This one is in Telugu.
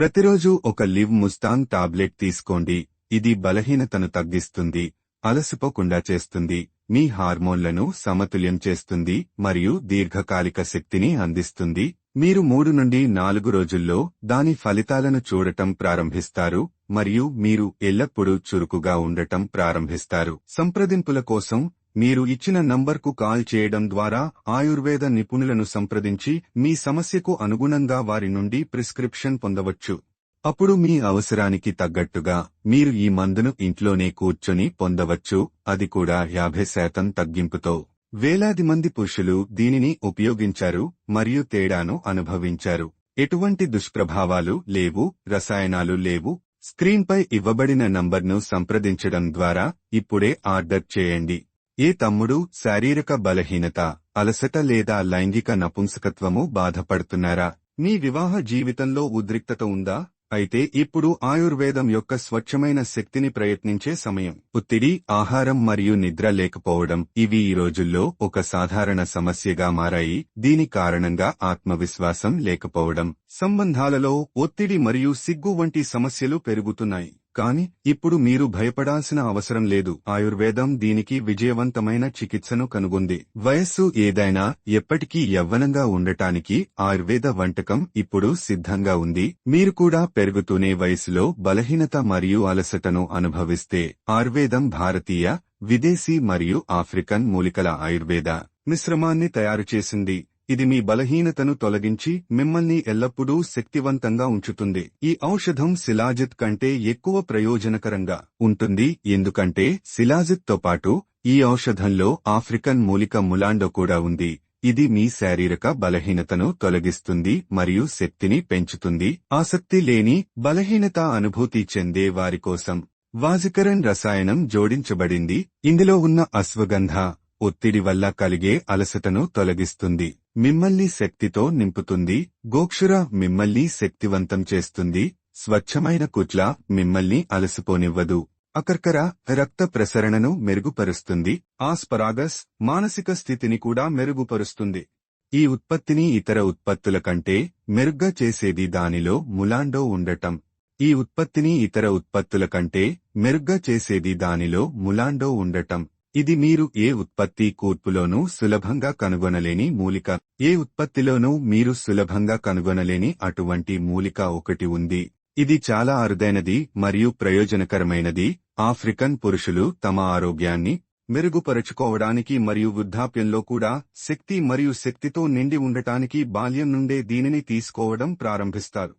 ప్రతిరోజు ఒక లివ్ ముస్తాంగ్ టాబ్లెట్ తీసుకోండి. ఇది బలహీనతను తగ్గిస్తుంది, అలసిపోకుండా చేస్తుంది, మీ హార్మోన్లను సమతుల్యం చేస్తుంది మరియు దీర్ఘకాలిక శక్తిని అందిస్తుంది. మీరు 3 నుండి 4 రోజుల్లో దాని ఫలితాలను చూడటం ప్రారంభిస్తారు మరియు మీరు ఎల్లప్పుడూ చురుకుగా ఉండటం ప్రారంభిస్తారు. సంప్రదింపుల కోసం మీరు ఇచ్చిన నంబర్కు కాల్ చేయడం ద్వారా ఆయుర్వేద నిపుణులను సంప్రదించి మీ సమస్యకు అనుగుణంగా వారి నుండి ప్రిస్క్రిప్షన్ పొందవచ్చు. అప్పుడు మీ అవసరానికి తగ్గట్టుగా మీరు ఈ మందును ఇంట్లోనే కూర్చొని పొందవచ్చు, అది కూడా 50% తగ్గింపుతో. వేలాది మంది పురుషులు దీనిని ఉపయోగించారు మరియు తేడాను అనుభవించారు. ఎటువంటి దుష్ప్రభావాలు లేవు, రసాయనాలు లేవు. స్క్రీన్పై ఇవ్వబడిన నంబర్ను సంప్రదించడం ద్వారా ఇప్పుడే ఆర్డర్ చేయండి. ఏ తమ్ముడు శారీరక బలహీనత, అలసట లేదా లైంగిక నపుంసకత్వము బాధపడుతున్నారా? మీ వివాహ జీవితంలో ఉద్రిక్తత ఉందా? అయితే ఇప్పుడు ఆయుర్వేదం యొక్క స్వచ్ఛమైన శక్తిని ప్రయత్నించే సమయం. ఒత్తిడి, ఆహారం మరియు నిద్ర లేకపోవడం ఇవి ఈ రోజుల్లో ఒక సాధారణ సమస్యగా మారాయి. దీని కారణంగా ఆత్మవిశ్వాసం లేకపోవడం, సంబంధాలలో ఒత్తిడి మరియు సిగ్గు వంటి సమస్యలు పెరుగుతున్నాయి. కానీ ఇప్పుడు మీరు భయపడాల్సిన అవసరం లేదు. ఆయుర్వేదం దీనికి విజయవంతమైన చికిత్సను కనుగొంది. వయస్సు ఏదైనా ఎప్పటికీ యవ్వనంగా ఉండటానికి ఆయుర్వేద వంటకం ఇప్పుడు సిద్ధంగా ఉంది. మీరు కూడా పెరుగుతూనే వయసులో బలహీనత మరియు అలసటను అనుభవిస్తే ఆయుర్వేదం భారతీయ, విదేశీ మరియు ఆఫ్రికన్ మూలికల ఆయుర్వేద మిశ్రమాన్ని తయారుచేసింది. ఇది మీ బలహీనతను తొలగించి మిమ్మల్ని ఎల్లప్పుడూ శక్తివంతంగా ఉంచుతుంది. ఈ ఔషధం శిలాజిత్ కంటే ఎక్కువ ప్రయోజనకరంగా ఉంటుంది, ఎందుకంటే శిలాజిత్ తో పాటు ఈ ఔషధంలో ఆఫ్రికన్ మూలిక ములాండో కూడా ఉంది. ఇది మీ శారీరక బలహీనతను తొలగిస్తుంది మరియు శక్తిని పెంచుతుంది. ఆసక్తి లేని, బలహీనత అనుభూతి చెందే వారి కోసం వాజికరన్ రసాయనం జోడించబడింది. ఇందులో ఉన్న అశ్వగంధ ఒత్తిడి వల్ల కలిగే అలసటను తొలగిస్తుంది, మిమ్మల్ని శక్తితో నింపుతుంది. గోక్షుర మిమ్మల్ని శక్తివంతం చేస్తుంది. స్వచ్ఛమైన కుట్ల మిమ్మల్ని అలసిపోనివ్వదు. అకర్కర రక్త ప్రసరణను మెరుగుపరుస్తుంది. ఆస్పరాగస్ మానసిక స్థితిని కూడా మెరుగుపరుస్తుంది. ఈ ఉత్పత్తిని ఇతర ఉత్పత్తుల కంటే మెరుగ్గా చేసేది దానిలో ములాండో ఉండటం. ఈ ఉత్పత్తిని ఇతర ఉత్పత్తుల కంటే మెరుగ్గా చేసేది దానిలో ములాండో ఉండటం. ఇది మీరు ఏ ఉత్పత్తి కూర్పులోనూ సులభంగా కనుగొనలేని మూలిక. ఏ ఉత్పత్తిలోనూ మీరు సులభంగా కనుగొనలేని అటువంటి మూలిక ఒకటి ఉంది. ఇది చాలా అరుదైనది మరియు ప్రయోజనకరమైనది. ఆఫ్రికన్ పురుషులు తమ ఆరోగ్యాన్ని మెరుగుపరుచుకోవడానికి మరియు వృద్ధాప్యంలో కూడా శక్తి మరియు శక్తితో నిండి ఉండటానికి బాల్యం నుండే దీనిని తీసుకోవడం ప్రారంభిస్తారు.